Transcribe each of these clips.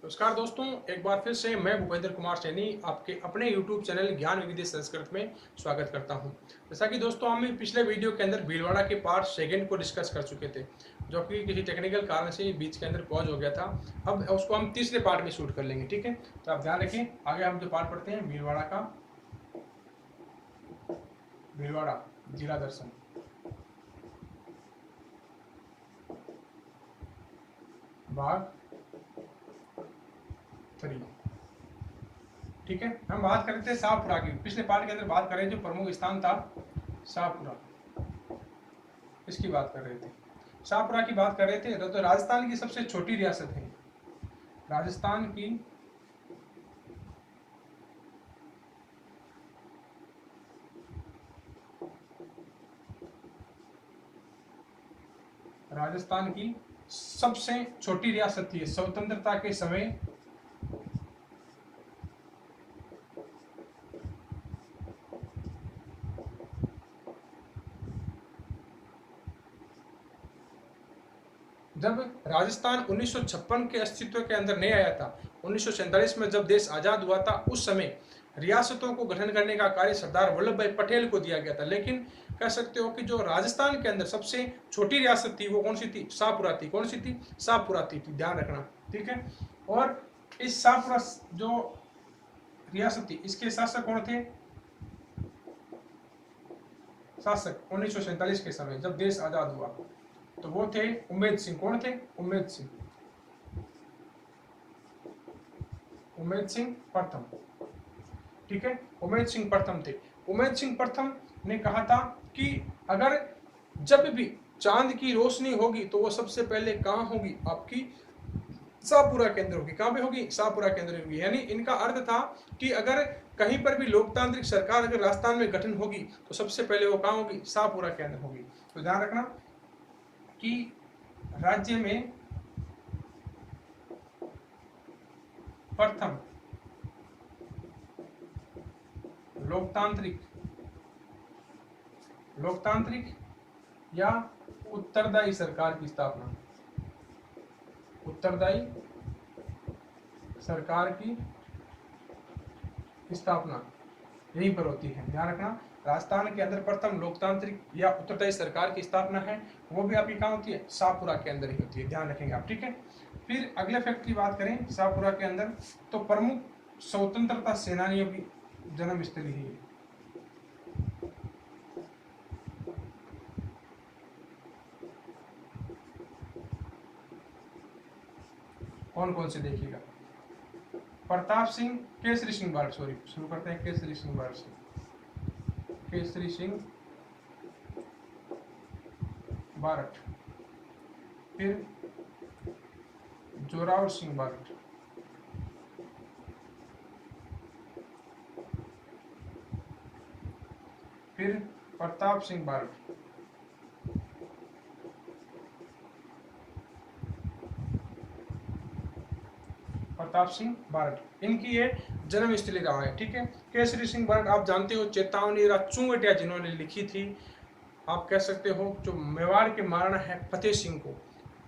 नमस्कार दोस्तों, एक बार फिर से मैं भूपेंद्र कुमार सैनी आपके अपने YouTube चैनल ज्ञान विविधि संस्कृत में स्वागत करता हूं। जैसा कि दोस्तों हम पिछले वीडियो के अंदर भीलवाड़ा के पार्ट सेकंड को डिस्कस कर चुके थे, जो कि किसी टेक्निकल कारण से बीच के अंदर पॉज हो गया था। अब उसको हम तीसरे पार्ट में शूट कर लेंगे, ठीक है। तो आप ध्यान रखें, आगे हम जो पार्ट पढ़ते हैं भीलवाड़ा का, भीलवाड़ा जिला दर्शन। भाग 3, ठीक है। हम बात कर रहे थे शाहपुरा की, पिछले पार्ट के अंदर बात कर रहे थे, जो प्रमुख स्थान था शाहपुरा, इसकी बात कर रहे थे। शाहपुरा की बात कर रहे थे। तो राजस्थान की सबसे छोटी रियासत है, राजस्थान की सबसे छोटी रियासत थी स्वतंत्रता के समय। जब राजस्थान 1956 के अस्तित्व के अंदर नहीं आया था, 1947 में जब देश आजाद हुआ था, उस समय रियासतों को गठन करने का कार्य सरदार वल्लभ भाई पटेल को दिया गया था। लेकिन कह सकते हो कि जो राजस्थान के अंदर सबसे छोटी रियासत थी वो कौन सी थी? शाहपुरा थी। कौन सी थी? शाहपुरा थी, ध्यान रखना, ठीक है। और इस शाहपुरा जो रियासत थी, इसके शासक कौन थे? शासक 1947 के समय जब देश आजाद हुआ तो वो थे उम्मेद सिंह। कौन थे? उम्मेद सिंह, उम्मेद सिंह प्रथम, ठीक है। उम्मेद सिंह प्रथम थे। उम्मेद सिंह प्रथम ने कहा था कि अगर जब भी चांद की रोशनी होगी तो वो सबसे पहले कहाँ होगी? आपकी शाहपुरा के अंदर होगी। कहाँ पे होगी? शाहपुरा के अंदर होगी। यानी इनका अर्थ था कि अगर कहीं पर भी लोकतांत्रिक सरकार अगर राजस्थान में गठन होगी तो सबसे पहले वो कहाँ होगी? शाहपुरा के अंदर होगी। तो ध्यान रखना कि राज्य में प्रथम लोकतांत्रिक या उत्तरदायी सरकार की स्थापना, उत्तरदायी सरकार की स्थापना यहीं पर होती है। ध्यान रखना, राजस्थान के अंदर प्रथम लोकतांत्रिक या उत्तरदायी सरकार की स्थापना है, वो भी आपकी कहाँ होती है? शाहपुरा के अंदर ही होती है। ध्यान रखेंगे आप, ठीक है। फिर अगले फैक्ट की बात करें शाहपुरा के अंदर, तो प्रमुख स्वतंत्रता सेनानियों की जन्मस्थली है। कौन कौन से देखिएगा? प्रताप सिंह, केसरी सिंह बारट, सॉरी शुरू करते हैं केसरी सिंह बारट से। केसरी सिंह बारट, फिर जोरावर सिंह बारट, फिर प्रताप सिंह बारट, प्रताप सिंह बारट, इनकी ये जन्म स्थली रहा है, ठीक है। केसरी सिंह बारट आप जानते हो चेतावनी चुंगटिया जिन्होंने लिखी थी, आप कह सकते हो जो मेवाड़ के महाराणा है फतेह सिंह को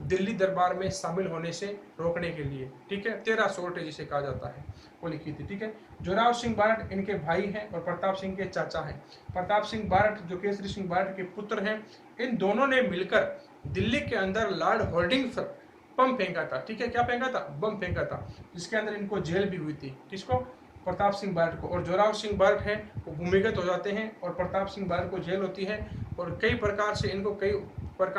दिल्ली दरबार में शामिल होने से रोकने के लिए, ठीक है, 13 सोर्टे जिसे कहा जाता है, वो लिखी थी, ठीक है। जोरावर सिंह बारट इनके भाई हैं और प्रताप सिंह के चाचा हैं। प्रताप सिंह बारट जो केसरी सिंह बारट के पुत्र हैं, इन दोनों ने मिलकर दिल्ली के अंदर लॉर्ड होर्डिंग्स पर बम फेंका था, ठीक है। क्या फेंका था? बम फेंका था, जिसके अंदर इनको जेल भी हुई थी। किसको? प्रताप सिंह बारट को। और जोरावर सिंह बारट है वो भूमिगत हो जाते हैं और प्रताप सिंह बारट को जेल होती है और कई प्रकार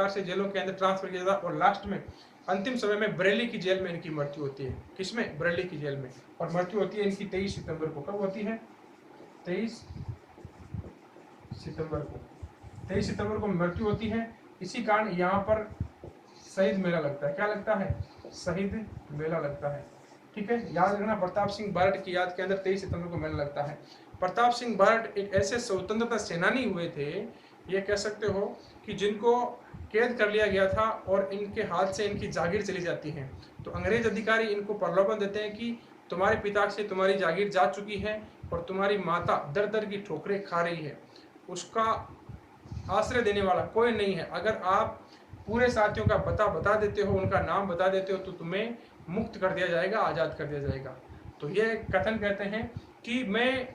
से जेलों के अंदर ट्रांसफर किया जाता और लास्ट में अंतिम समय में बरेली की जेल में इनकी मृत्यु होती है। किसमें? बरेली की जेल में। और मृत्यु होती है इनकी 23 सितंबर को। कब होती है? 23 सितंबर को। 23 सितंबर को मृत्यु होती है। इसी कारण यहाँ पर शहीद मेला लगता है। क्या लगता है? शहीद मेला लगता है, ठीक है। याद रखना, प्रताप सिंह बारट की याद के अंदर 23 सितंबर को मेला लगता है। प्रताप सिंह बारट एक ऐसे स्वतंत्रता सेनानी हुए थे, ये कह सकते हो कि जिनको कैद कर लिया गया था और इनके हाथ से इनकी जागीर चली जाती है। तो अंग्रेज अधिकारी इनको प्रलोभन देते हैं कि तुम्हारे पिता से तुम्हारी जागीर जा चुकी है और तुम्हारी माता दर दर की ठोकरें खा रही है, उसका आश्रय देने वाला कोई नहीं है। अगर आप पूरे साथियों का बता देते हो, उनका नाम बता देते हो, तो तुम्हें मुक्त कर दिया जाएगा, आज़ाद कर दिया जाएगा। तो ये कथन कहते हैं कि मैं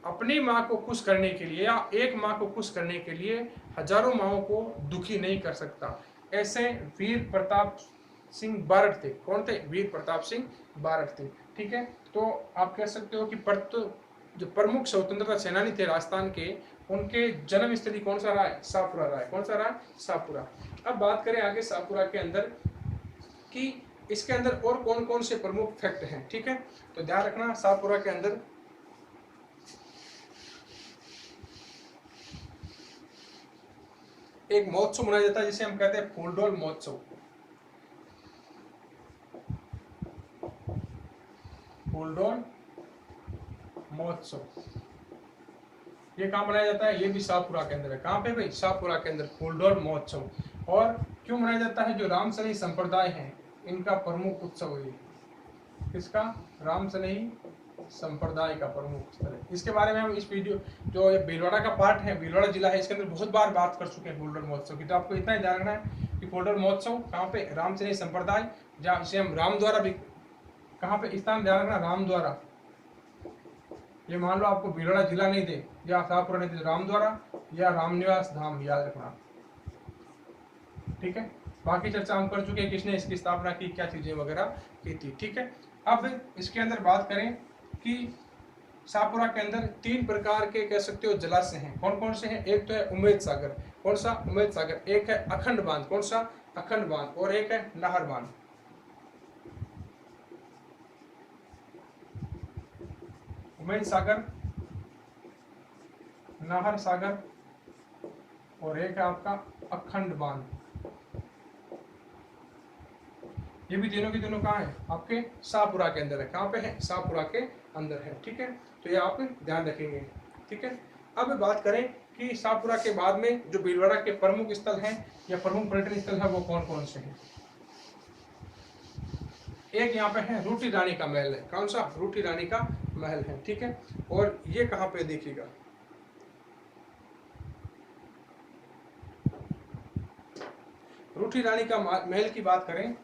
अपनी माँ को खुश करने के लिए या एक माँ को खुश करने के लिए हजारों माँओं को दुखी नहीं कर सकता। ऐसे वीर प्रताप सिंह बारठ थे। कौन थे? वीर प्रताप सिंह बारठ थे। ठीक है, तो आप कह सकते हो कि जो प्रमुख स्वतंत्रता सेनानी थे राजस्थान के, उनके जन्म स्थली कौन सा रहा है? शाहपुरा रहा है। कौन सा रहा है? शाहपुरा। अब बात करें आगे शाहपुरा के अंदर कि इसके अंदर और कौन कौन से प्रमुख फैक्ट हैं। ठीक है, तो ध्यान रखना शाहपुरा के अंदर एक महोत्सव मनाया जाता है जिसे हम कहते हैं फूलडोल महोत्सव। फूलडोल महोत्सव ये कहाँ मनाया जाता है? ये भी शाहपुरा के अंदर है। कहाँ पे भाई? शाहपुरा के अंदर फूलडोल महोत्सव। और क्यों मनाया जाता है? जो रामसनेही संप्रदाय है इनका प्रमुख उत्सव है। किसका? रामसनेही संप्रदाय का प्रमुख स्थल है। इसके बारे में हम इस वीडियो जो ये भीलवाड़ा का पार्ट है, भीलवाड़ा जिला है, इसके अंदर बहुत बार बात कर चुके हैं फूलडोल महोत्सव की। तो आपको इतना ही ध्यान रखना है कि फूलडोल महोत्सव कहाँ पे? रामसनेही संप्रदाय, जहाँ इसे हम राम द्वारा भी, कहाँ पे स्थान ध्यान रखना? राम द्वारा। ये मान लो आपको भीलवाड़ा जिला नहीं दे या शाहपुरा नहीं दे, राम द्वारा या रामनिवास धाम याद रखना। ठीक है, बाकी चर्चा हम कर चुके हैं किसने इसकी स्थापना की, क्या चीजें वगैरह की थी। ठीक है, अब इसके अंदर बात करें कि शाहपुरा के अंदर 3 प्रकार के कह सकते हो जलाशय हैं। कौन कौन से हैं? एक तो है उम्मेद सागर। कौन सा? उम्मेद सागर। एक है अखंड बांध। कौन सा? अखंड बांध। और एक है नाहर बांध। उम्मेद सागर, नाहर सागर और एक है आपका अखंड बांध। ये भी तीनों की तीनों कहाँ है? आपके शाहपुरा के अंदर है। कहाँ पे है? शाहपुरा के अंदर है। ठीक है, तो ये आप ध्यान रखेंगे। ठीक है, अब बात करें कि शाहपुरा के बाद में जो भीलवाड़ा के प्रमुख स्थल हैं या प्रमुख पर्यटन स्थल है वो कौन कौन से हैं। एक यहाँ पे है रूठी रानी का महल है। कौन सा? रूठी रानी का महल है। ठीक है, और ये कहाँ पे देखिएगा, रूठी रानी का महल की बात करें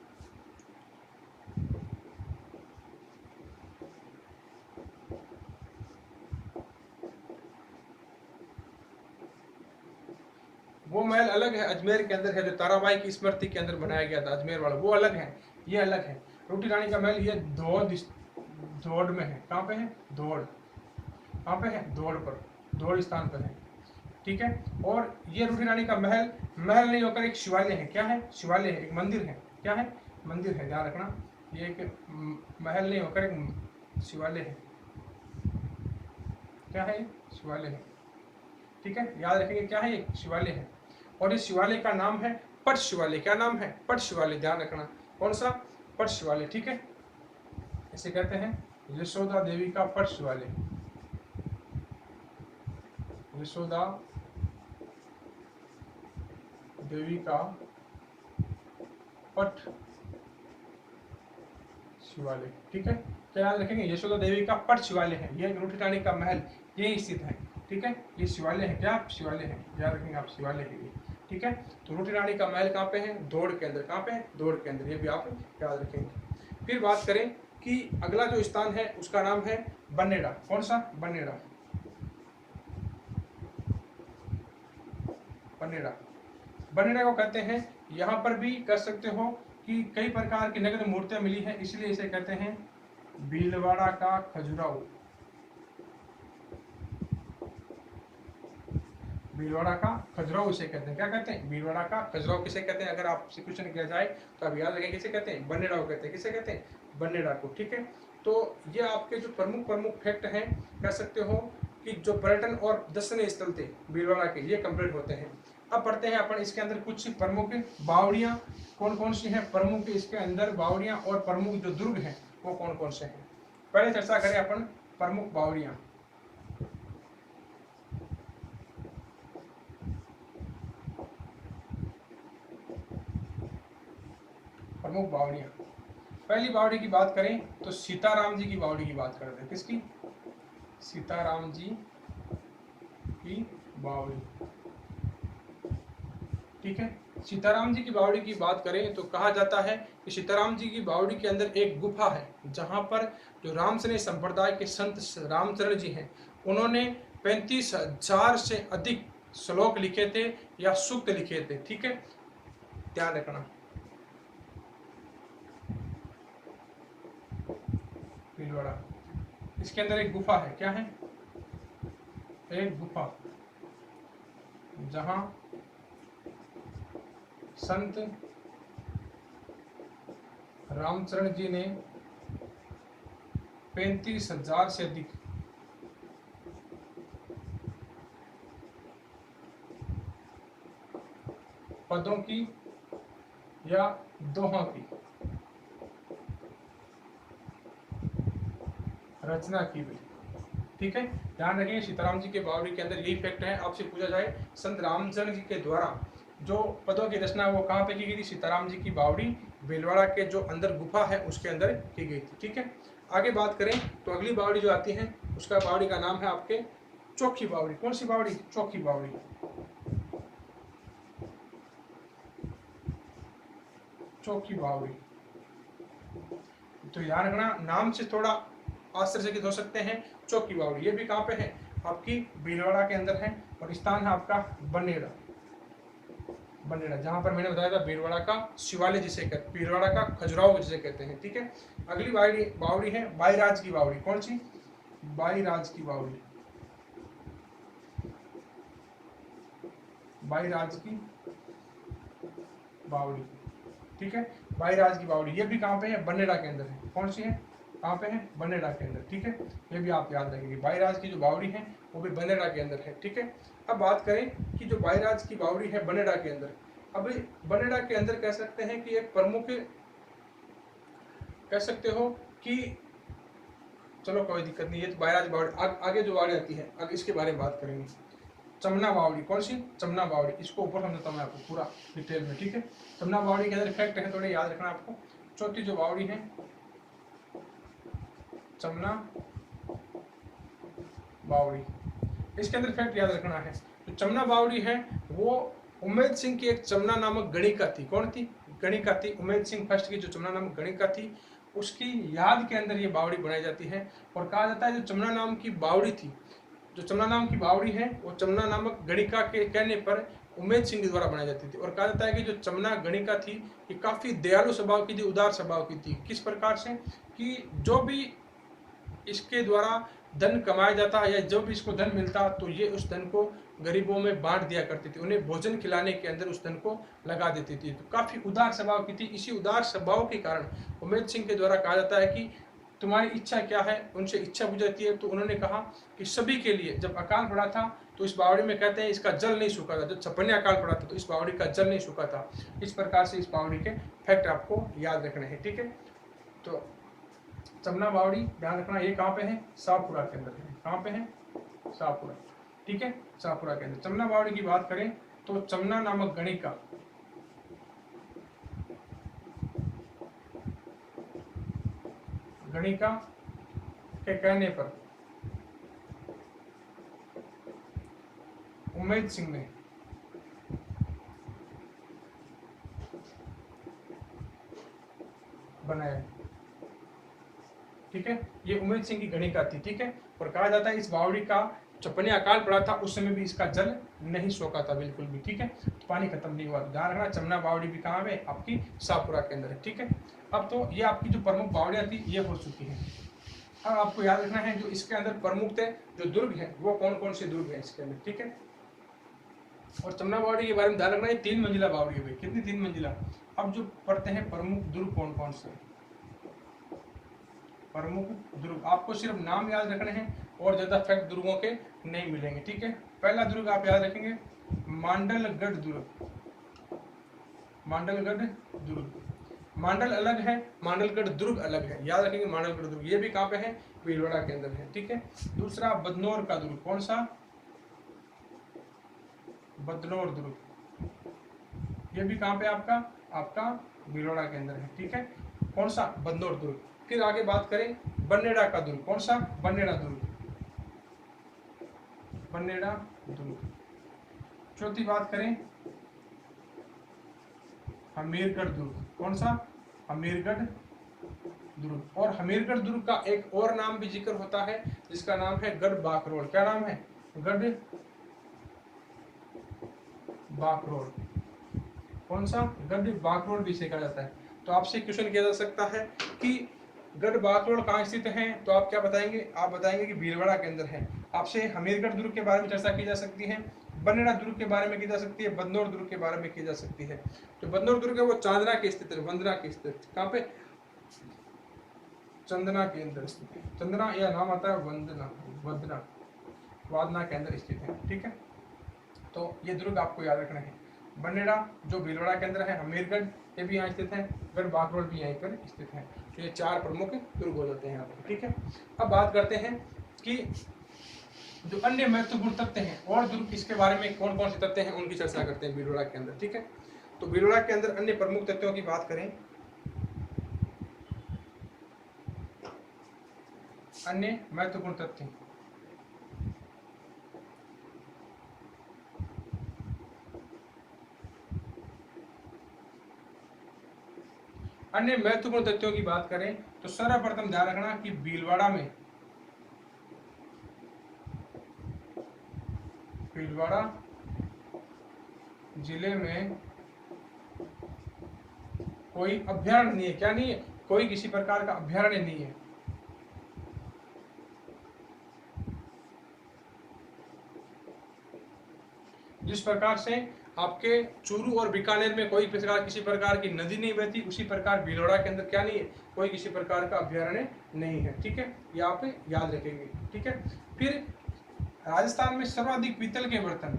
वो महल अलग है, अजमेर के अंदर है, जो ताराबाई की स्मृति के अंदर बनाया गया था अजमेर वाला, वो अलग है, ये अलग है। रूठी रानी का महल ये धोड़ में है। कहाँ पे है? धोड़। कहाँ पे है? धोड़ पर, धोड़ स्थान पर है। ठीक है, और ये रूठी रानी का महल महल नहीं होकर एक शिवालय है। क्या है? शिवालय है, एक मंदिर है। क्या है? मंदिर है, ध्यान रखना। ये एक महल नहीं होकर एक शिवालय है। क्या है? शिवालय है। ठीक है, याद रखेंगे क्या है? ये शिवालय है। और इस शिवालय का नाम है पट शिवालय। क्या नाम है? पट शिवालय, ध्यान रखना। कौन सा? पट शिवालय। ठीक है, इसे कहते हैं यशोदा देवी का पट शिवालय। यशोदा देवी का पट शिवालय। ठीक है, क्या याद रखेंगे? यशोदा देवी का पट शिवालय है। यह रूठी रानी का महल यही स्थित है। ठीक है, ये शिवालय है। क्या? शिवालय है, याद रखेंगे आप, शिवालय है ये। ठीक है, तो रूठी रानी का महल कहाँ पे है? दौड़ के अंदर। कहाँ पे है? दौड़ के अंदर, ये भी आप याद रखेंगे। फिर बात करें कि अगला जो स्थान है उसका नाम है बनेड़ा। कौन सा? बनेड़ा। बनेड़ा, बनेड़ा को कहते हैं, यहाँ पर भी कर सकते हो कि कई प्रकार की नग्न मूर्तियां मिली हैं, इसलिए इसे कहते हैं भीलवाड़ा का खजुराहो। भीलवाड़ा का खजुराहो इसे कहते हैं। क्या कहते हैं? भीलवाड़ा का खजुराहो। किसे कहते हैं? अगर आपसे क्वेश्चन किया जाए तो आप याद रखें किसे कहते हैं? बनेड़ा को कहते हैं। किसे कहते हैं? बनेड़ा को। ठीक है, तो ये आपके जो प्रमुख फैक्ट हैं, कह सकते हो कि जो पर्यटन और दर्शनीय स्थल थे भीलवाड़ा के, ये कंप्लीट होते हैं। अब पढ़ते हैं अपन इसके अंदर कुछ प्रमुख बावड़ियाँ कौन कौन सी हैं, प्रमुख इसके अंदर बावड़ियाँ और प्रमुख जो दुर्ग हैं वो कौन कौन से हैं। पहले चर्चा करें अपन प्रमुख बावड़ियाँ। प्रमुख बावड़ियाँ, पहली बावड़ी की बात करें तो सीताराम जी की बावड़ी की बात करते हैं। किसकी? सीताराम जी की बावड़ी। ठीक है, सीताराम जी की बावड़ी की बात करें तो कहा जाता है कि सीताराम जी की बावड़ी के अंदर एक गुफा है, जहां पर जो रामसनेय संप्रदाय के संत रामचरण जी हैं, उन्होंने 35,000 से अधिक श्लोक लिखे थे या सूक्त लिखे थे। ठीक है, ध्यान रखना। भीलवाड़ा, इसके अंदर एक गुफा है, क्या है? एक गुफा, जहां संत रामचरण जी ने 35,000 से अधिक पदों की या दोहों की रचना की गई। ठीक है, ध्यान रखिए, सीताराम जी के बावड़ी के अंदर यही फैक्ट है। आपसे पूछा जाए संत रामचंद्र जी के द्वारा जो पदों की रचना वो कहाँ पे की गई थी? सीताराम जी की बावड़ी भीलवाड़ा के जो अंदर गुफा है उसके अंदर की गई थी। ठीक है, आगे बात करें तो अगली बावड़ी जो आती है उसका बावड़ी का नाम है आपके चौकी बावड़ी। कौन सी बावड़ी? चौकी बावड़ी। चौकी बावड़ी, तो याद रखना, नाम से थोड़ा आश्चर्यचकित हो सकते हैं। चौकी बावड़ी ये भी कहाँ पे है? आपकी भीलवाड़ा के अंदर है, और स्थान है आपका बनेड़ा। बनेड़ा, जहां पर मैंने बताया था भीलवाड़ा का शिवालय जिसे कहते, भीलवाड़ा का खजुराहो जिसे कहते हैं। ठीक है, अगली बावड़ी है बाईराज की बावड़ी। कौन सी? बाईराज की बावड़ी। बाईराज की बावड़ी, ठीक है, बाईराज की बावड़ी ये भी कहाँ पे है? बनेड़ा के अंदर है। कौन सी है? कहाँ पे है? बनेड़ा के अंदर। ठीक है, ये भी आप याद रखेंगे, बाईराज की जो बावड़ी है वो भी बनेड़ा के अंदर है। ठीक है, अब बात करें कि जो बाईराज की बावड़ी है बनेड़ा के अंदर, अब बनेड़ा के अंदर कह सकते हैं कि एक प्रमुख, कह सकते हो कि, चलो कोई दिक्कत नहीं, ये तो बाईराज बावड़ी। आगे जो बावड़ी आती है आगे इसके बारे में बात करेंगे। चमना बावड़ी। कौन सी? चमना बावड़ी। इसको ऊपर समझाता हूँ मैं आपको पूरा डिटेल में। ठीक है, चमना बावड़ी के अंदर फैक्ट है, थोड़े याद रखना आपको। चौथी जो बावड़ी है चमना बावड़ी, इसके अंदर फैक्ट याद रखना है। जो चमना बावड़ी है वो उमेद सिंह की एक चमना नामक गणिका थी। कौन थी? गणिका थी। उमेद सिंह फर्स्ट की जो चमना नामक गणिका थी उसकी याद के अंदर ये बावड़ी बनाई जाती है। और कहा जाता है जो चमना नाम की बावड़ी थी, जो चमना नाम की बावड़ी है वो चमना नामक गणिका के कहने पर उमेद सिंह के द्वारा बनाई जाती थी। और कहा जाता है कि जो चमना गणिका थी ये काफी दयालु स्वभाव की थी, उदार स्वभाव की थी। किस प्रकार से? कि जो भी इसके द्वारा धन कमाया जाता या जो भी इसको धन मिलता तो ये उस धन को गरीबों में बांट दिया करती थी, उन्हें भोजन खिलाने के अंदर उस धन को लगा देती थी। तो काफी उदार स्वभाव की थी। इसी उदार स्वभाव के कारण उमेद सिंह के द्वारा कहा जाता है कि तुम्हारी इच्छा क्या है? उनसे इच्छा पूछी जाती है तो उन्होंने कहा कि सभी के लिए, जब अकाल पड़ा था तो इस बावड़ी में कहते हैं इसका जल नहीं सूखा था। जब छप्पन अकाल पड़ा था तो इस बावड़ी का जल नहीं सूखा था। इस प्रकार से इस बावड़ी के फैक्ट आपको याद रखने हैं। ठीक है, तो चमना बावड़ी ध्यान रखना, ये कहाँ पे है? शाहपुरा के अंदर है। कहाँ पे है? शाहपुरा। ठीक है, शाहपुरा के अंदर। चमना बावड़ी की बात करें तो चमना नामक गणिका, गणिका के कहने पर उमेद सिंह ने बनाया। ठीक है, ये उमेद सिंह की गणिका थी। ठीक है, और कहा जाता है इस बावड़ी का छप्पने अकाल पड़ा था उस समय भी इसका जल नहीं सोखा था बिल्कुल भी। ठीक है, तो पानी खत्म नहीं हुआ। ध्यान रखना, चमना बावड़ी भी कहाँ है? आपकी शाहपुरा के अंदर है। ठीक है, अब तो ये आपकी जो प्रमुख बावड़ियाँ थी ये हो चुकी हैं। अब आपको याद रखना है जो इसके अंदर प्रमुख थे जो दुर्ग है वो कौन कौन से दुर्ग है इसके अंदर। ठीक है, और चमना बावड़ी के बारे में ध्यान रखना है 3 मंजिला बावड़ी है। कितनी? 3 मंजिला। अब जो पढ़ते हैं प्रमुख दुर्ग कौन कौन से? प्रमुख दुर्ग आपको सिर्फ नाम याद रखने हैं और ज्यादा फैक्ट दुर्गों के नहीं मिलेंगे। ठीक है, पहला दुर्ग आप याद रखेंगे मांडलगढ़ दुर्ग। मांडलगढ़ दुर्ग, मांडल अलग है, मांडलगढ़ दुर्ग अलग है। याद रखेंगे मांडलगढ़ दुर्ग, ये भी कहाँ पे है? भीलवाड़ा के अंदर है। ठीक है, दूसरा बदनौर का दुर्ग। कौन सा? बदनौर दुर्ग, ये भी कहाँ पे आपका? आपका भीलवाड़ा के अंदर है। ठीक है, कौन सा? बदनौर दुर्ग। फिर आगे बात करें बनेड़ा का दुर्ग। कौन सा? बनेड़ा दुर्ग, बनेड़ा दुर्ग। चौथी बात करें हमीरगढ़ दुर्ग। कौन सा? हमीरगढ़ दुर्ग। और हमीरगढ़ दुर्ग का एक और नाम भी जिक्र होता है जिसका नाम है गढ़ बाकरोल। क्या नाम है? गढ़ बाकरोल। कौन सा? गढ़ बाकरोल भी इसे कहा जाता है। तो आपसे क्वेश्चन किया जा सकता है कि गढ़ बाकरोल कहाँ स्थित है, तो आप क्या बताएंगे? आप बताएंगे कि भीलवाड़ा के अंदर है। आपसे हमीरगढ़ दुर्ग के बारे में चर्चा की जा सकती है, बनेड़ा दुर्ग के बारे में की जा सकती है, बदनौर दुर्ग के बारे में की जा सकती है। जो बदनौर दुर्ग है वो चांदना के स्थित है, वंदना के स्थित। कहाँ पे? चंदना के अंदर स्थित है। चंदना या नाम आता है वंदना, वंदना, वादना के अंदर स्थित है। ठीक है, तो ये दुर्ग आपको याद रखना है। बनेड़ा जो भीलवाड़ा के अंदर है, हमीरगढ़ ये भी यहाँ स्थित है, गढ़ बाकरोल भी यहीं पर स्थित है। तो ये 4 प्रमुख दुर्ग हो जाते हैं यहाँ पर। ठीक है, अब बात करते हैं कि जो अन्य महत्वपूर्ण तथ्य हैं और दुर्ग इसके बारे में कौन कौन से तथ्य हैं उनकी चर्चा करते हैं भीलवाड़ा के अंदर। ठीक है, तो भीलवाड़ा के अंदर अन्य प्रमुख तथ्यों की बात करें, अन्य महत्वपूर्ण तथ्य, अन्य महत्वपूर्ण तथ्यों की बात करें तो सर्वप्रथम ध्यान रखना कि भीलवाड़ा में, भीलवाड़ा जिले में कोई अभ्यारण्य नहीं है। क्या नहीं है? कोई किसी प्रकार का अभ्यारण्य नहीं है। जिस प्रकार से आपके चूरू और बीकानेर में कोई प्रकार किसी प्रकार की नदी नहीं बहती, उसी प्रकार भीलवाड़ा के अंदर क्या नहीं है? कोई किसी प्रकार का अभ्यारण्य नहीं है। ठीक है, ये आप याद रखेंगे। ठीक है, फिर राजस्थान में सर्वाधिक पीतल के बर्तन,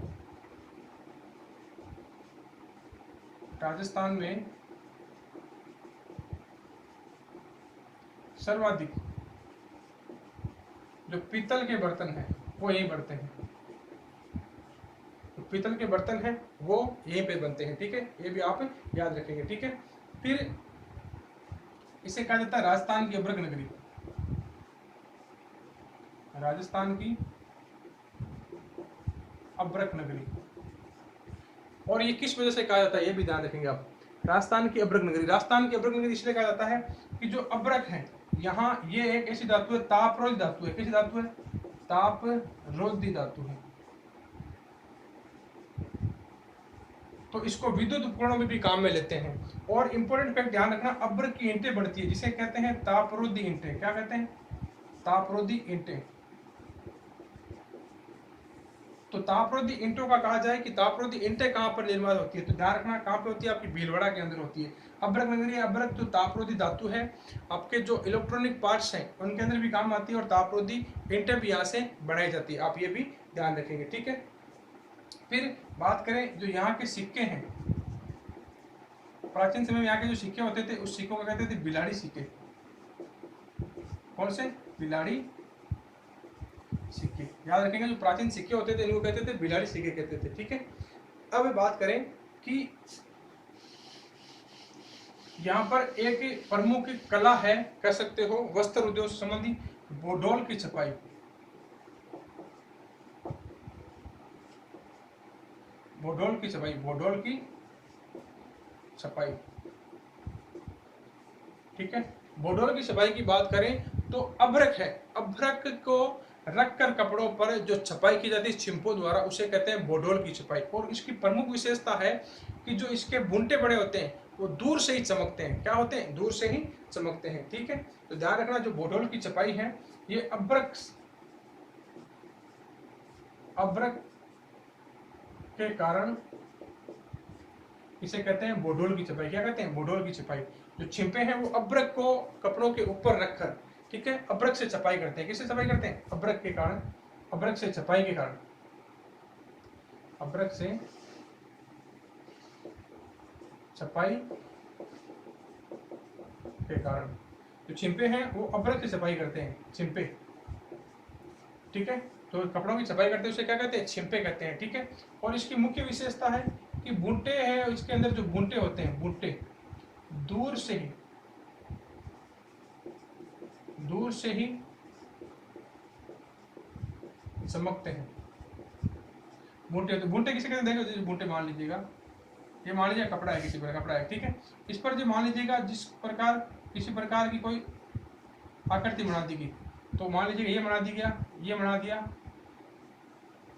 राजस्थान में सर्वाधिक जो पीतल के बर्तन हैं वो यही बनते हैं, तो पीतल के बर्तन हैं वो यहीं पे बनते हैं। ठीक है, ये भी आप याद रखेंगे। ठीक है, फिर इसे कहा जाता है राजस्थान की अब्रक नगरी, राजस्थान की अब्रक नगरी। और ये किस वजह से कहा जाता है ये भी ध्यान रखेंगे आप। राजस्थान की अब्रक नगरी, राजस्थान की अब्रक नगरी इसलिए कहा जाता है कि जो अब्रक है यहाँ, ये एक ऐसी धातु है, तापरोधी धातु है। कैसी धातु है? तापरोधी धातु है। तो इसको विद्युत उपकरणों में भी काम में लेते हैं। और इंपॉर्टेंट फैक्ट ध्यान रखना, अब्रक की ईंटें बढ़ती है जिसे कहते हैं तापरोधी ईंटें। क्या कहते हैं? तापरोधी ईंटें। तो तापरोधी ईंटों का कहा जाए कि तापरोधी ईंटें कहाँ पर निर्माण होती है, तो ध्यान रखना कहाँ पे होती है? आपकी भीलवाड़ा के अंदर होती है। अब्रक नगरी, अब्रक जो तापरोधी धातु है, आपके जो इलेक्ट्रॉनिक पार्ट्स हैं उनके अंदर भी काम आती है, और तापरोधी ईंटें भी यहाँ से बनाई जाती है। आप ये भी ध्यान रखेंगे। ठीक है, फिर बात करें जो यहाँ के सिक्के हैं, प्राचीन समय में यहाँ के जो सिक्के होते थे उस सिक्कों को कहते थे बिलाड़ी सिक्के। कौन से? बिलाड़ी सिक्के। याद रखेंगे, जो प्राचीन सिक्के होते थे इनको कहते थे बिलाड़ी सिक्के कहते थे। ठीक है, अब बात करें कि यहाँ पर एक प्रमुख कला है, कह सकते हो वस्त्र उद्योग संबंधी, बोडोल की छपाई। बोडोल की छपाई, बोडोल की छपाई। ठीक है, बोडोल की छपाई की बात करें तो अभ्रक है, अभ्रक को रखकर कपड़ों पर जो छपाई की जाती है छिंपों द्वारा, उसे कहते हैं बोडोल की छपाई। और इसकी प्रमुख विशेषता है कि जो इसके बूंटे बड़े होते हैं वो दूर से ही चमकते हैं। क्या होते हैं? दूर से ही चमकते हैं। ठीक है, तो ध्यान रखना जो बोडोल की छपाई है ये अभ्रक, अभ्रक के कारण इसे कहते हैं बोडोल की छपाई। क्या कहते हैं? बोडोल की छपाई। जो छिपे हैं वो अभ्रक को कपड़ों के ऊपर रखकर, ठीक है, अभ्रक से छपाई करते हैं। किससे छपाई करते हैं? अभ्रक के कारण, अभ्रक से छपाई के कारण, अभ्रक से छपाई के कारण जो छिपे हैं वो अभ्रक से छपाई करते हैं, छिपे। ठीक है, तो कपड़ों की छपाई करते हैं उसे क्या कहते हैं? छिपे कहते हैं। ठीक है, और इसकी मुख्य विशेषता है कि बूंटे हैं, इसके अंदर जो बूंटे होते हैं, बूंटे दूर से ही, दूर से ही चमकते हैं। बूंटे, तो बूंटे किसे कहते हैं? देखो बूंटे मान लीजिएगा, ये मान लीजिए कपड़ा है, किसी प्रकार कपड़ा है, ठीक है। इस पर जो मान लीजिएगा जिस प्रकार किसी प्रकार की कोई आकृति बना दी गई, तो मान लीजिए ये बना दी गया, ये बना दिया,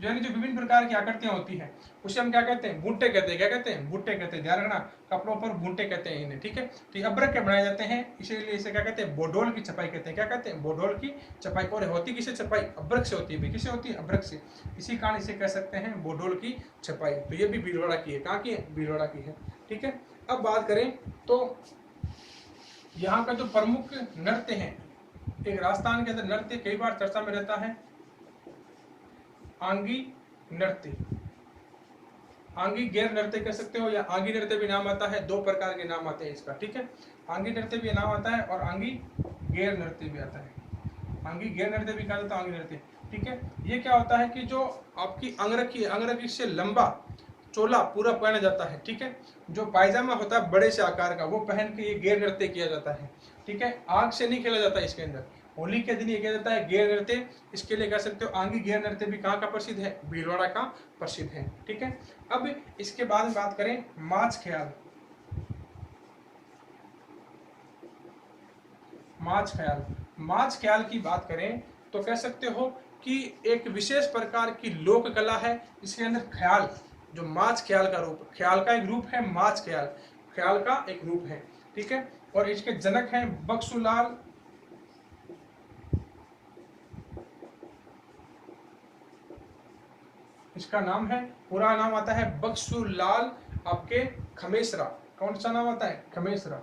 यानी जो विभिन्न प्रकार की आकृतियां होती हैं उसे हम क्या कहते हैं, बूटे कहते हैं। क्या कहते हैं, बूटे कहते हैं। ध्यान रखना, कपड़ों पर बूटे कहते हैं इन्हें, ठीक है। तो ये अब्रक के बनाए जाते हैं, इसीलिए इसे क्या कहते हैं, बोडोल की छपाई कहते हैं। क्या कहते हैं, बोडोल की छपाई। और होती किसे छपाई, अब्रक से होती है। किसे होती है, अब्रक से। इसी कारण इसे कह सकते हैं बोडोल की छपाई। तो ये भी भीलवाड़ा की है। कहाँ की है, भीलवाड़ा की है, ठीक है। अब बात करें तो यहाँ का जो प्रमुख नृत्य है, एक राजस्थान के अंदर नृत्य कई बार चर्चा में रहता है, आंगी नृत्य। आंगी गैर नृत्य कह सकते हो, या आंगी नृत्य भी नाम आता है। दो प्रकार के नाम आते हैं इसका, ठीक है। आंगी नृत्य भी नाम आता है और आंगी गैर नृत्य भी आता है। आंगी गैर नृत्य भी कहा जाता है, आंगी नृत्य, ठीक है। ये क्या होता है कि जो आपकी अंगरखी है, अंगरखी से लंबा चोला पूरा पहना जाता है, ठीक है। जो पायजामा होता है बड़े से आकार का, वो पहन के ये गैर नृत्य किया जाता है, ठीक है। आग से नहीं खेला जाता इसके अंदर। होली के दिन ये किया जाता है गैर नृत्य। इसके लिए कह सकते हो आंगी गैर नृत्य भी कहाँ का प्रसिद्ध है, भीलवाड़ा का प्रसिद्ध है, ठीक है। अब इसके बाद में बात करें माछ ख्याल। माछ ख्याल, माछ ख्याल की बात करें तो कह सकते हो कि एक विशेष प्रकार की लोक कला है। इसके अंदर ख्याल, जो माछ ख्याल का रूप, ख्याल का एक रूप है माछ ख्याल, ख्याल का एक रूप है, ठीक है। और इसके जनक हैं बक्सूलाल इसका नाम है, पूरा नाम आता है बक्सूलाल आपके खमेसरा। कौन सा नाम आता है, खमेसरा।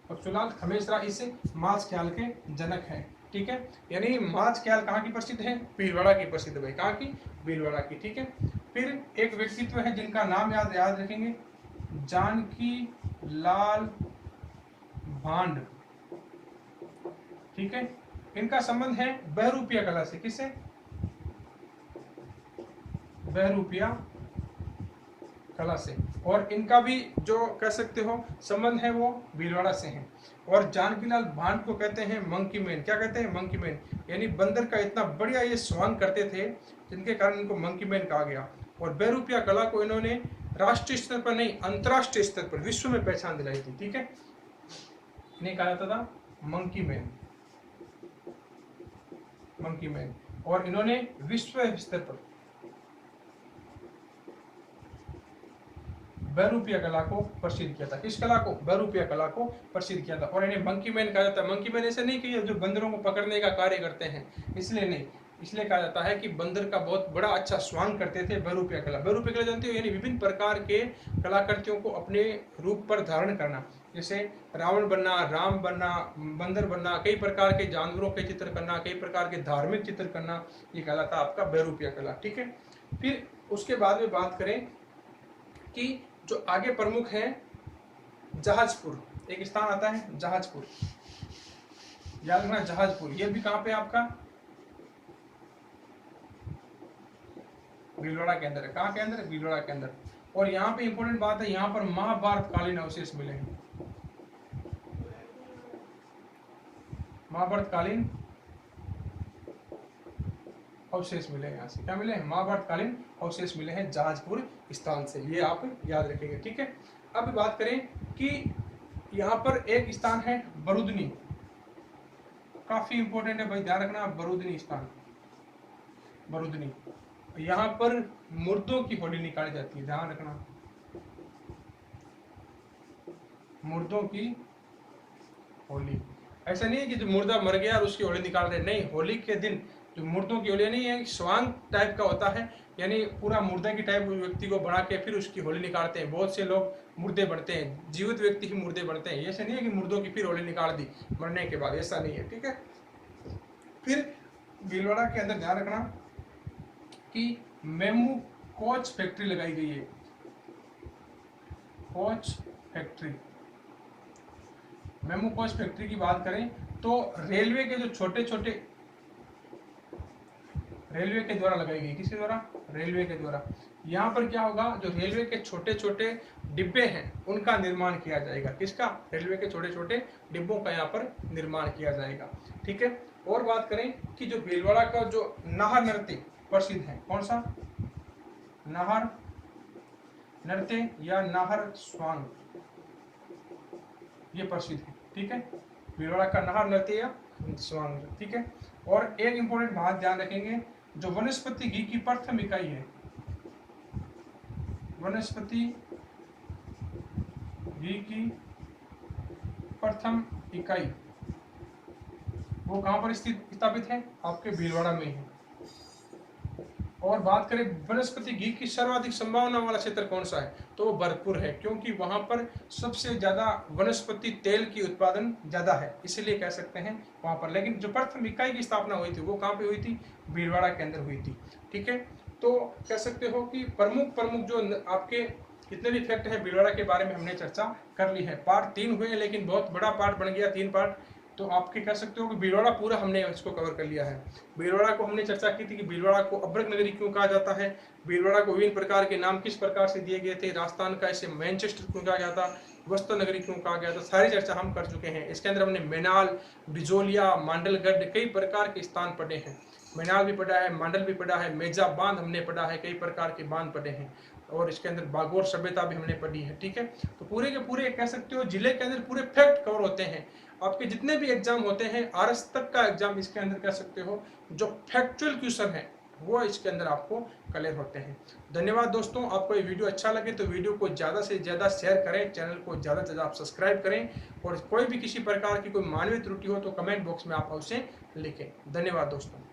बक्सूलाल खमेसरा इस माछ ख्याल के जनक हैं, ठीक है। यानी माछ ख्याल कहाँ की प्रसिद्ध है, भीलवाड़ा की प्रसिद्ध है। कहाँ की, भीलवाड़ा की, ठीक है। फिर एक व्यक्तित्व है जिनका नाम याद रखेंगे, जानकी लाल भांड, ठीक है। इनका संबंध है बहरूपिया कला से। किससे, बहरूपिया कला से। और इनका भी जो कह सकते हो संबंध है वो भीलवाड़ा से है। और जानकीलाल भांड को कहते हैं मंकी मैन। क्या कहते हैं, मंकी मैन। यानी बंदर का इतना बढ़िया ये स्वांग करते थे जिनके कारण इनको मंकी मैन कहा गया। और बहरूपिया कला को इन्होंने राष्ट्रीय स्तर पर नहीं, अंतर्राष्ट्रीय स्तर पर, विश्व में पहचान दिलाई थी, ठीक है। इन्हें कहा जाता था मंकी मैन, मंकी मैन। और इन्होंने विश्व स्तर पर बहरूपिया कला को प्रसिद्ध किया था। किस कला को, बहरूपिया कला को प्रसिद्ध किया था। और इन्हें मंकी मैन कहा जाता है। मंकी मैन ऐसे नहीं कि जो बंदरों को पकड़ने का कार्य करते हैं, इसलिए नहीं, इसलिए कहा जाता है कि बंदर का बहुत बड़ा अच्छा स्वांग करते थे। बहरूपिया कला, बहरूपिया कला जानते हो, यानी विभिन्न प्रकार के कलाकृतियों को अपने रूप पर धारण करना, जैसे रावण बनना, राम बनना, बंदर बनना, कई प्रकार के जानवरों के चित्र करना, कई प्रकार के धार्मिक चित्र करना, ये कहलाता है आपका बहरूपिया कला, ठीक है। फिर उसके बाद में बात करें कि जो आगे प्रमुख है जहाजपुर, एक स्थान आता है जहाजपुर, याद रखना जहाजपुर। ये भी कहाँ पे आपका, भीलवाड़ा के अंदर है। कहाँ के अंदर, भीलवाड़ा के अंदर। और यहाँ पे इंपॉर्टेंट बात है, यहाँ पर महाभारत कालीन अवशेष मिले हैं, महाभारत कालीन अवशेष मिले हैं। यहाँ से क्या मिले हैं, महाभारत कालीन अवशेष मिले हैं जहाजपुर स्थान से। ये आप याद रखेंगे, ठीक है। अब बात करें कि यहाँ पर एक स्थान है बरूदनी, काफी इंपॉर्टेंट है भाई, ध्यान रखना, बरूदनी स्थान, बरूदनी। यहाँ पर मुर्दों की होली निकाली जाती है, ध्यान रखना, मुर्दों की होली। ऐसा नहीं है कि जो मुर्दा मर गया और उसकी होली निकाल रहे, नहीं, होली के दिन जो मुर्दों की होली नहीं है, स्वांग टाइप का होता है, यानी पूरा मुर्दे की टाइप व्यक्ति को बना के फिर उसकी होली निकालते हैं। बहुत से लोग मुर्दे बनते हैं, जीवित व्यक्ति ही मुर्दे बनते हैं। ऐसा नहीं है कि मुर्दों की फिर होली निकाल दी मरने के बाद, ऐसा नहीं है, ठीक है। फिर भीलवाड़ा के अंदर ध्यान रखना कि मेमू कोच फैक्ट्री लगाई गई है, coach factory. MEMU coach factory की बात करें तो रेलवे के जो छोटे छोटे, रेलवे के द्वारा लगाई गई। किसके द्वारा, रेलवे के द्वारा। यहाँ पर क्या होगा, जो रेलवे के छोटे छोटे डिब्बे हैं उनका निर्माण किया जाएगा। किसका, रेलवे के छोटे छोटे डिब्बों का यहाँ पर निर्माण किया जाएगा, ठीक है। और बात करें कि जो भीलवाड़ा का जो नाहर नृत्य प्रसिद्ध है, कौन सा, नाहर नृत्य या नाहर स्वांग, ये प्रसिद्ध है। ठीक है, भीलवाड़ा का नाहर नृत्य या स्वांग। ठीक है, और एक इंपॉर्टेंट बात ध्यान रखेंगे, जो वनस्पति घी की प्रथम इकाई है, वनस्पति घी की प्रथम इकाई वो कहाँ पर स्थापित है? आपके भीलवाड़ा में है। और बात करें वनस्पति घी की सर्वाधिक संभावना वाला क्षेत्र कौन सा है, तो वो भरतपुर है, क्योंकि वहां पर सबसे ज्यादा वनस्पति तेल की उत्पादन ज्यादा है, इसलिए कह सकते हैं वहां पर। लेकिन जो प्रथम इकाई की स्थापना हुई थी वो कहाँ पे हुई थी? भीलवाड़ा के अंदर हुई थी। ठीक है, तो कह सकते हो कि प्रमुख प्रमुख जो आपके जितने भी फैक्ट है भीलवाड़ा के बारे में हमने चर्चा कर ली है। पार्ट 3 हुए, लेकिन बहुत बड़ा पार्ट बन गया 3 पार्ट, तो आपके कह सकते हो कि भीलवाड़ा पूरा हमने इसको कवर कर लिया है। भीलवाड़ा को हमने चर्चा की थी कि भीलवाड़ा को अब्रक नगरी क्यों कहा जाता है, भीलवाड़ा को विभिन्न प्रकार के नाम किस प्रकार से दिए गए थे, राजस्थान का इसे मैनचेस्टर क्यों कहा गया था, वस्त्र नगरी क्यों कहा गया था, सारी चर्चा हम कर चुके हैं। इसके अंदर हमने मैनाल, बिजोलिया, मांडलगढ़ कई प्रकार के स्थान पढ़े हैं। मैनाल भी पढ़ा है, मांडल भी पढ़ा है, मेजा बांध हमने पढ़ा है, कई प्रकार के बांध पढ़े हैं, और इसके अंदर बागोर सभ्यता भी हमने पढ़ी है। ठीक है, तो पूरे के पूरे कह सकते हो जिले के अंदर पूरे फैक्ट कवर होते हैं। आपके जितने भी एग्जाम होते हैं, आरएस तक का एग्जाम, इसके अंदर कह सकते हो जो फैक्चुअल क्वेश्चन है वो इसके अंदर आपको क्लियर होते हैं। धन्यवाद दोस्तों, आपको ये वीडियो अच्छा लगे तो वीडियो को ज़्यादा से ज़्यादा शेयर करें, चैनल को ज़्यादा से ज़्यादा आप सब्सक्राइब करें, और कोई भी किसी प्रकार की कोई मानवीय त्रुटि हो तो कमेंट बॉक्स में आप उसे लिखें। धन्यवाद दोस्तों।